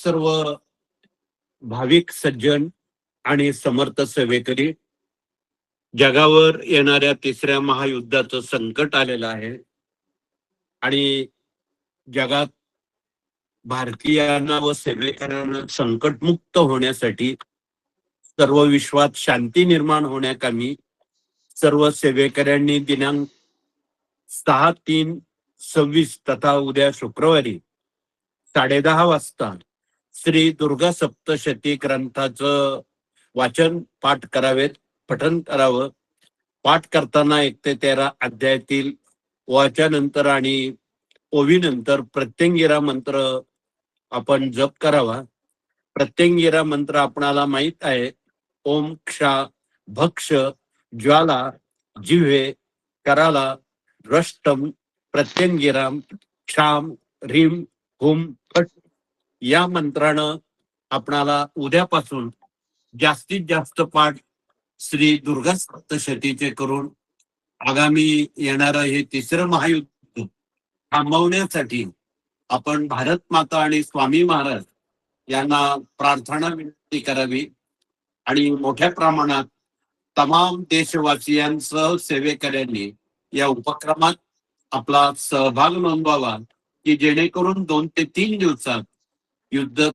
सर्व भाविक सज्जन आणि समर्थ सेवेकरी, जगावर येणाऱ्या तिसऱ्या महायुद्धाचं संकट आलेलं आहे आणि जगात भारतीयांना व सेवेकऱ्यांना संकटमुक्त होण्यासाठी, सर्व विश्वात शांती निर्माण होण्याकामी सर्व सेवेकऱ्यांनी दिनांक 6/3/26 तथा उद्या शुक्रवारी 10:30 वाजता श्री दुर्गा सप्तशती ग्रंथाचं वाचन पाठ करावेत, पठण करावं. पाठ करताना 1 ते 13 अध्यायातील वाच्यानंतर आणि ओवीनंतर प्रत्यंगिरा मंत्र आपण जप करावा. प्रत्यंगिरा मंत्र आपणाला माहित आहे. ओम क्षा भक्ष ज्वाला जिव्हे कराला द्रष्टम प्रत्यंगिराम क्षाम ह्रीम हुम फट या मंत्रानं आपणाला उद्यापासून जास्तीत जास्त पाठ श्री दुर्गा सप्तशतीचे करून आगामी येणारं हे तिसरं महायुद्ध थांबवण्यासाठी आपण भारत माता आणि स्वामी महाराज यांना प्रार्थना विनंती करावी आणि मोठ्या प्रमाणात तमाम देशवासियांसह सेवेकऱ्यांनी या उपक्रमात आपला सहभाग नोंदवावा, की जेणेकरून 2 ते 3 दिवसात युद्ध